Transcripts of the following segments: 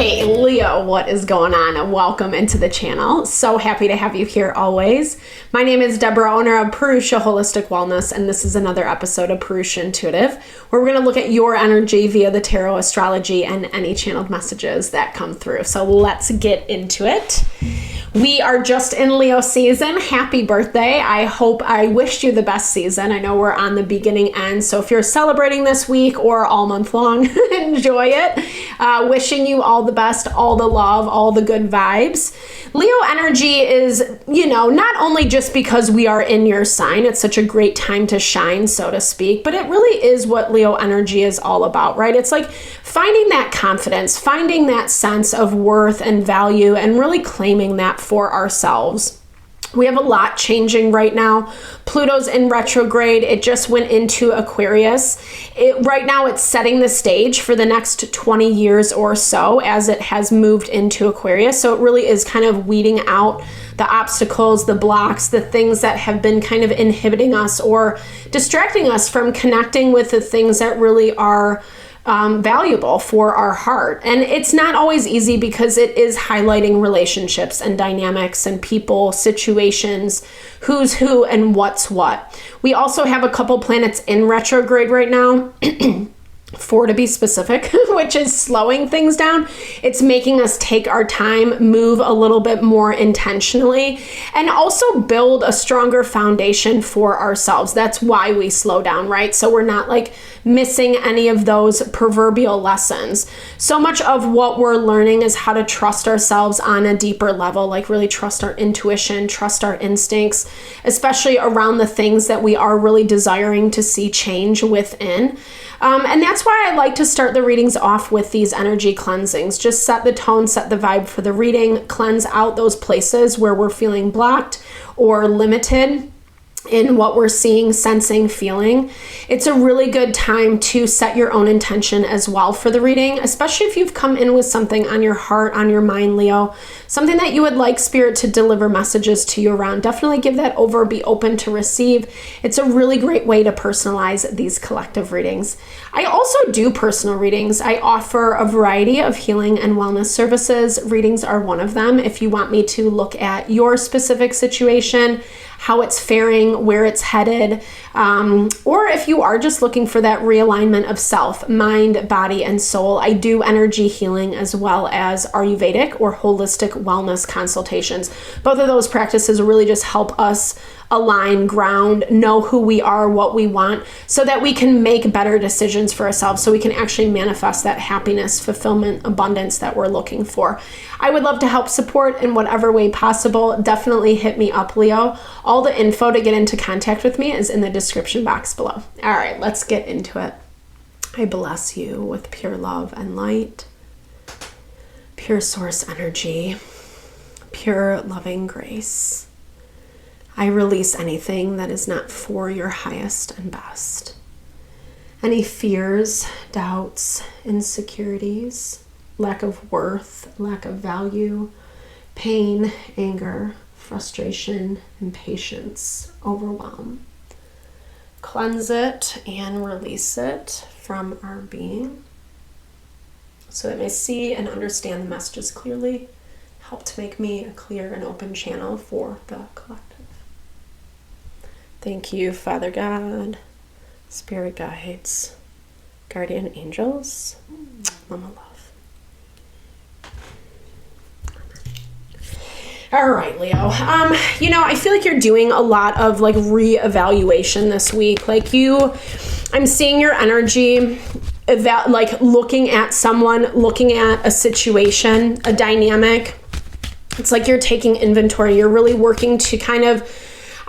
Hey Leo, what is going on? And welcome into the channel. So happy to have you here always. My name is Deborah, owner of Purusha Holistic Wellness, and this is another episode of Purusha Intuitive, where we're going to look at your energy via the tarot, astrology, and any channeled messages that come through. So let's get into it. We are just in Leo season. Happy birthday. I wished you the best season. I know we're on the beginning end, so if you're celebrating this week or all month long, enjoy it. Wishing you all the best, all the love, all the good vibes. Leo energy is, not only just because we are in your sign, it's such a great time to shine, so to speak, but it really is what Leo energy is all about, right? It's like finding that confidence, finding that sense of worth and value, and really claiming that for ourselves. We have a lot changing right now. Pluto's in retrograde. It just went into Aquarius. Right now it's setting the stage for the next 20 years or so as it has moved into Aquarius. So it really is kind of weeding out the obstacles, the blocks, the things that have been kind of inhibiting us or distracting us from connecting with the things that really are valuable for our heart. And it's not always easy because it is highlighting relationships and dynamics and people, situations, who's who and what's what. We also have a couple planets in retrograde right now. 4 to be specific, which is slowing things down. It's making us take our time, move a little bit more intentionally, and also build a stronger foundation for ourselves. That's why we slow down, right? So we're not like missing any of those proverbial lessons. So much of what we're learning is how to trust ourselves on a deeper level, like really trust our intuition, trust our instincts, especially around the things that we are really desiring to see change within. And that's why I like to start the readings off with these energy cleansings. Just set the tone, set the vibe for the reading, cleanse out those places where we're feeling blocked or limited in what we're seeing, sensing, feeling. It's a really good time to set your own intention as well for the reading, especially if you've come in with something on your heart, on your mind, Leo, something that you would like Spirit to deliver messages to you around. Definitely give that over, be open to receive. It's a really great way to personalize these collective readings. I also do personal readings. I offer a variety of healing and wellness services. Readings are one of them. If you want me to look at your specific situation, how it's faring, where it's headed, or if you are just looking for that realignment of self, mind, body, and soul, I do energy healing as well as Ayurvedic or holistic wellness consultations. Both of those practices really just help us align, ground, know who we are, what we want, so that we can make better decisions for ourselves, so we can actually manifest that happiness, fulfillment, abundance that we're looking for. I would love to help support in whatever way possible. Definitely hit me up, Leo. All the info to get into contact with me is in the description box below. All right, let's get into it. I bless you with pure love and light, pure source energy, pure loving grace. I release anything that is not for your highest and best. Any fears, doubts, insecurities, lack of worth, lack of value, pain, anger, frustration, impatience, overwhelm. Cleanse it and release it from our being so that I may see and understand the messages clearly. Help to make me a clear and open channel for the collective. Thank you, Father God, Spirit guides, guardian angels, Mama Love. All right, Leo. I feel like you're doing a lot of like reevaluation this week. I'm seeing your energy looking at someone, looking at a situation, a dynamic. It's like you're taking inventory. You're really working to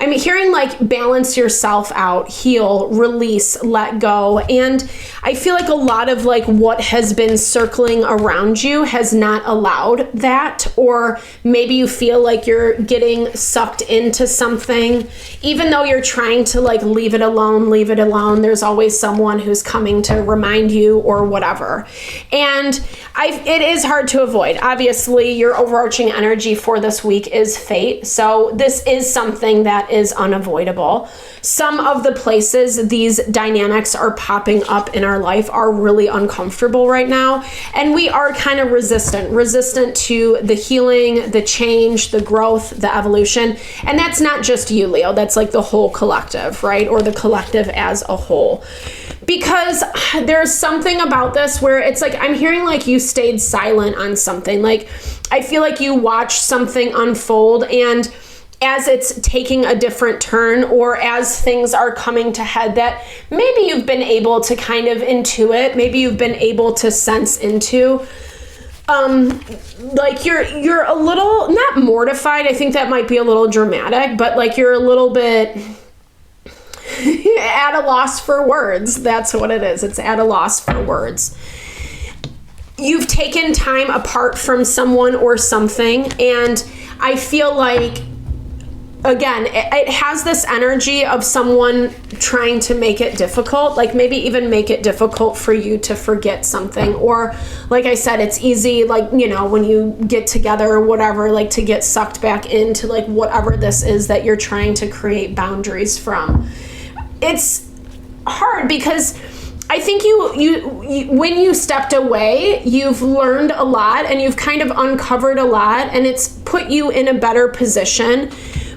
I'm hearing like balance yourself out, heal, release, let go. And I feel like a lot of like what has been circling around you has not allowed that, or maybe you feel like you're getting sucked into something, even though you're trying to like leave it alone. There's always someone who's coming to remind you or whatever. And it is hard to avoid. Obviously, your overarching energy for this week is fate. So this is something that that is unavoidable. Some of the places these dynamics are popping up in our life are really uncomfortable right now, and we are kind of resistant to the healing, the change, the growth, the evolution. And that's not just you, Leo, that's like the whole collective, right? Or the collective as a whole. Because there's something about this where it's like, I'm hearing like you stayed silent on something. Like, I feel like you watched something unfold, and as it's taking a different turn, or as things are coming to head that maybe you've been able to kind of intuit, maybe you've been able to sense into, like you're a little, not mortified, I think that might be a little dramatic, but like you're a little bit at a loss for words. That's what it is. It's at a loss for words. You've taken time apart from someone or something, and I feel like, again, it has this energy of someone trying to make it difficult, like maybe even make it difficult for you to forget something. Or like I said, it's easy, like, you know, when you get together or whatever, like to get sucked back into like whatever this is that you're trying to create boundaries from. It's hard because I think you when you stepped away, you've learned a lot and you've kind of uncovered a lot, and it's put you in a better position.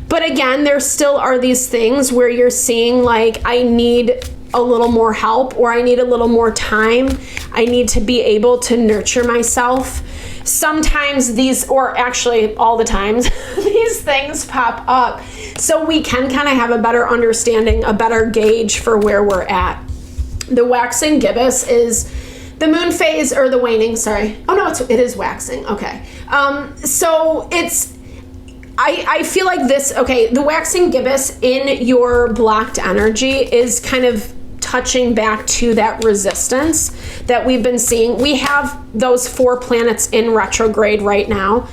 But again, there still are these things where you're seeing like, I need a little more help, or I need a little more time. I need to be able to nurture myself. Sometimes these, or actually all the times, these things pop up so we can kind of have a better understanding, a better gauge for where we're at. The waxing gibbous is the moon phase, or the waning, sorry. Oh no, it is waxing, okay. So it's, I feel like this, okay, the waxing gibbous in your blocked energy is kind of touching back to that resistance that we've been seeing. We have those 4 planets in retrograde right now.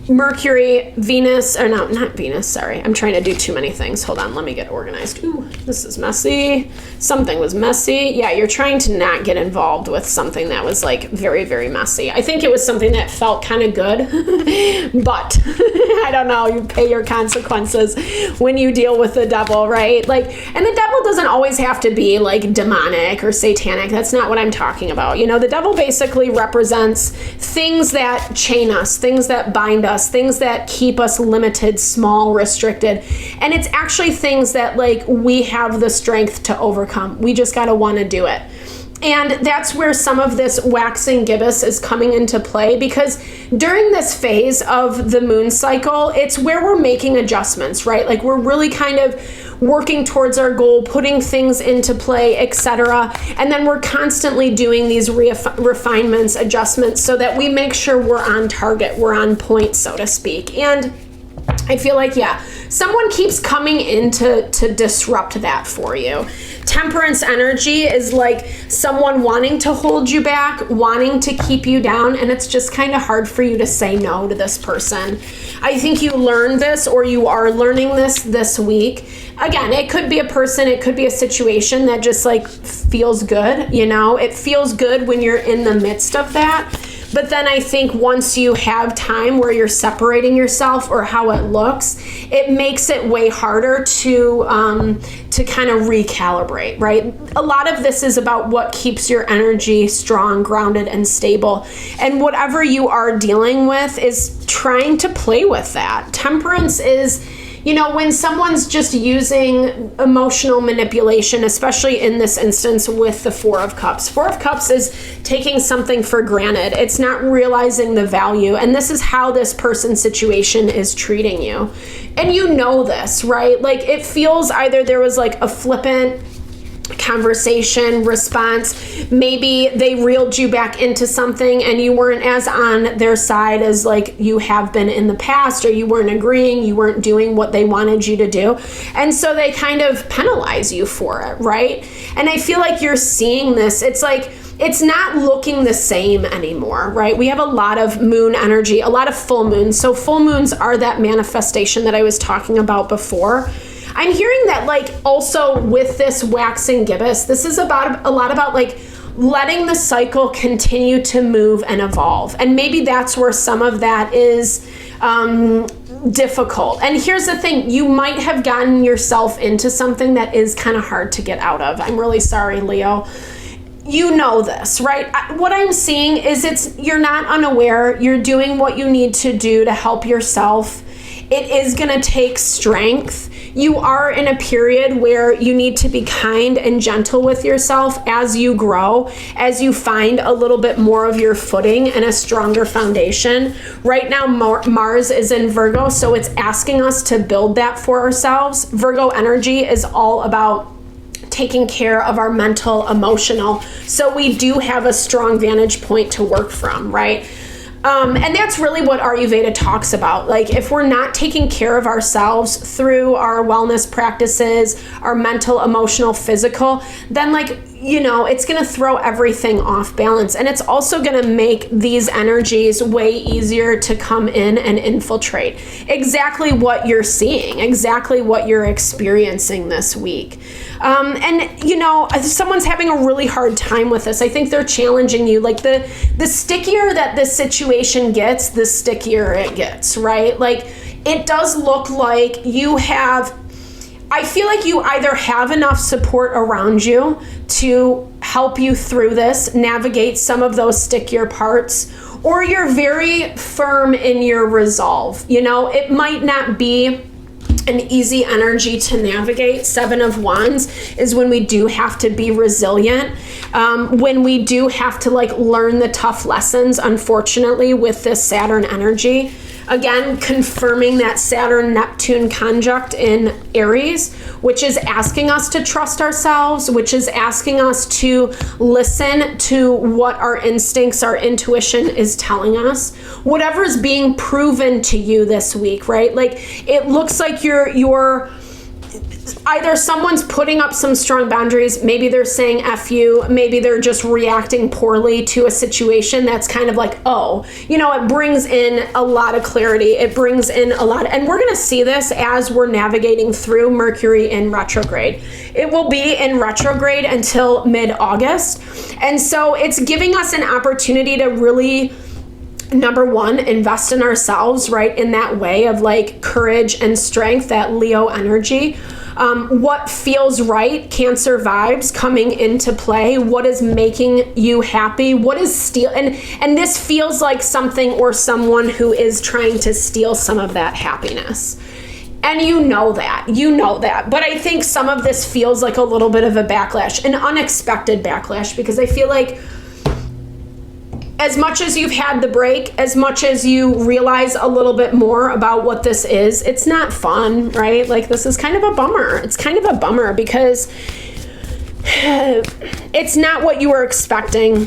Mercury, Venus, or no, not Venus, sorry. I'm trying to do too many things. Hold on, let me get organized. Ooh, this is messy. Something was messy. Yeah, you're trying to not get involved with something that was like very, very messy. I think it was something that felt kind of good, but I don't know, you pay your consequences when you deal with the devil, right? Like, and the devil doesn't always have to be like demonic or satanic. That's not what I'm talking about. You know, the devil basically represents things that chain us, things that bind us, things that keep us limited, small, restricted. And it's actually things that like we have the strength to overcome. We just got to want to do it. And that's where some of this waxing gibbous is coming into play, because during this phase of the moon cycle, it's where we're making adjustments, right? Like we're really kind of working towards our goal, putting things into play, etc. And then we're constantly doing these refinements, adjustments, so that we make sure we're on target, we're on point, so to speak. And I feel like, yeah, someone keeps coming in to disrupt that for you. Temperance energy is like someone wanting to hold you back, wanting to keep you down, and it's just kind of hard for you to say no to this person. I think you learned this, or you are learning this week. Again, it could be a person, it could be a situation that just like feels good, you know? It feels good when you're in the midst of that. But then I think once you have time where you're separating yourself, or how it looks, it makes it way harder to kind of recalibrate, right? A lot of this is about what keeps your energy strong, grounded, and stable. And whatever you are dealing with is trying to play with that. Temperance is, you know, when someone's just using emotional manipulation, especially in this instance with the 4 of Cups. 4 of Cups is taking something for granted. It's not realizing the value. And this is how this person's situation is treating you. And you know this, right? Like it feels either there was like a flippant conversation, response, maybe they reeled you back into something and you weren't as on their side as like you have been in the past, or you weren't agreeing, you weren't doing what they wanted you to do, and so they kind of penalize you for it, right? And I feel like you're seeing this, it's like it's not looking the same anymore, right? We have a lot of moon energy, a lot of full moons. So full moons are that manifestation that I was talking about before. I'm hearing that like also with this waxing gibbous, this is about a lot about like letting the cycle continue to move and evolve. And maybe that's where some of that is difficult. And here's the thing, you might have gotten yourself into something that is kind of hard to get out of. I'm really sorry, Leo. You know this, right? What I'm seeing is you're not unaware. You're doing what you need to do to help yourself. It is going to take strength. You are in a period where you need to be kind and gentle with yourself as you grow, as you find a little bit more of your footing and a stronger foundation. Right now, Mars is in Virgo, so it's asking us to build that for ourselves. Virgo energy is all about taking care of our mental, emotional. So we do have a strong vantage point to work from, right? And that's really what Ayurveda talks about. Like, if we're not taking care of ourselves through our wellness practices, our mental, emotional, physical, then it's going to throw everything off balance. And it's also going to make these energies way easier to come in and infiltrate. Exactly what you're seeing, exactly what you're experiencing this week. If someone's having a really hard time with this, I think they're challenging you. Like, the stickier that this situation gets, the stickier it gets, right? Like, it does look like I feel like you either have enough support around you to help you through this, navigate some of those stickier parts, or you're very firm in your resolve. It might not be an easy energy to navigate. 7 of Wands is when we do have to be resilient, when we do have to learn the tough lessons, unfortunately, with this Saturn energy. Again, confirming that Saturn-Neptune conjunct in Aries, which is asking us to trust ourselves, which is asking us to listen to what our instincts, our intuition is telling us. Whatever is being proven to you this week, right? Like, it looks like you're either someone's putting up some strong boundaries, maybe they're saying F you, maybe they're just reacting poorly to a situation that's kind of like, it brings in a lot of clarity. It brings in a lot, and we're going to see this as we're navigating through Mercury in retrograde. It will be in retrograde until mid-August. And so it's giving us an opportunity to really, number one, invest in ourselves, right? In that way of courage and strength, that Leo energy. What feels right, Cancer vibes coming into play. What is making you happy? What is and this feels like something or someone who is trying to steal some of that happiness. And you know that. But I think some of this feels like a little bit of a backlash, an unexpected backlash, because I feel like as much as you've had the break, as much as you realize a little bit more about what this is, it's not fun, right? Like, this is kind of a bummer. It's kind of a bummer because it's not what you were expecting.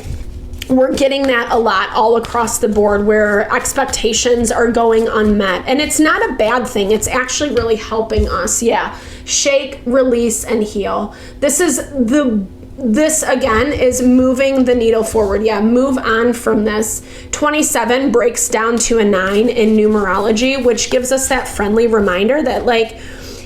We're getting that a lot all across the board, where expectations are going unmet. And it's not a bad thing. It's actually really helping us. Yeah. Shake, release, and heal. This again is moving the needle forward. Yeah, move on from this. 27 breaks down to a 9 in numerology, which gives us that friendly reminder that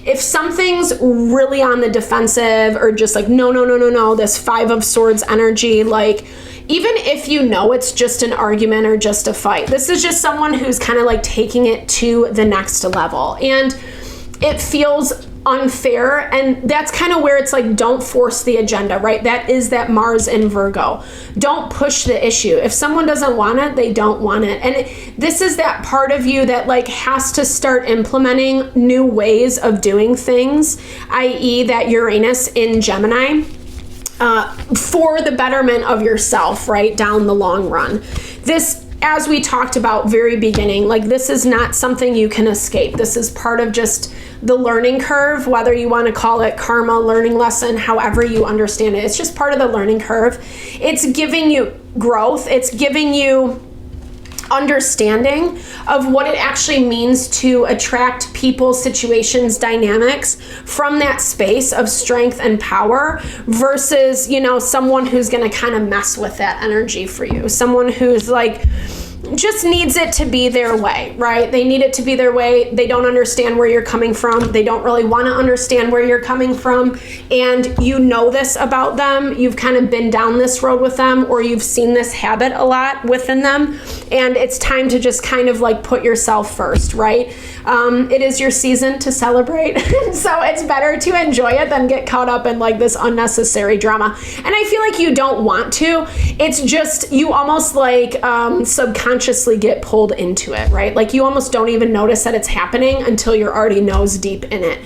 if something's really on the defensive, or just no, this 5 of Swords energy, even if it's just an argument or just a fight, this is just someone who's kind of taking it to the next level. And it feels unfair, and that's kind of where it's don't force the agenda, right? That is that Mars in Virgo. Don't push the issue. If someone doesn't want it, they don't want it. And this is that part of you that has to start implementing new ways of doing things, i.e. that Uranus in Gemini, for the betterment of yourself, right, down the long run. This, as we talked about very beginning, this is not something you can escape. This is part of just the learning curve, whether you want to call it karma, learning lesson, however you understand it. It's just part of the learning curve. It's giving you growth. It's giving you understanding of what it actually means to attract people, situations, dynamics from that space of strength and power versus, someone who's going to kind of mess with that energy for you. Someone who's just needs it to be their way, right? They need it to be their way. They don't understand where you're coming from. They don't really want to understand where you're coming from. And you know this about them. You've kind of been down this road with them, or you've seen this habit a lot within them. And it's time to just kind of like put yourself first, right? It is your season to celebrate. So it's better to enjoy it than get caught up in like this unnecessary drama. And I feel like you don't want to. It's just, you almost like subconsciously get pulled into it, right? Like you almost don't even notice that it's happening until you're already nose deep in it.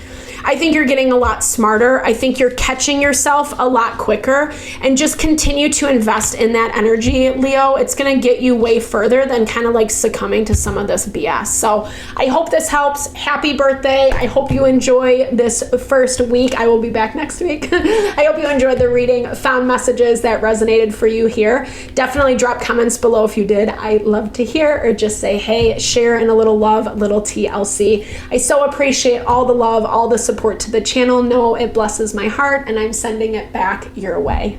I think you're getting a lot smarter. I think you're catching yourself a lot quicker, and just continue to invest in that energy, Leo. It's going to get you way further than kind of like succumbing to some of this BS. So I hope this helps. Happy birthday. I hope you enjoy this first week. I will be back next week. I hope you enjoyed the reading, found messages that resonated for you here. Definitely drop comments below if you did. I love to hear, or just say, hey, share in a little love, little TLC. I so appreciate all the love, all the support to the channel. Know it blesses my heart, and I'm sending it back your way.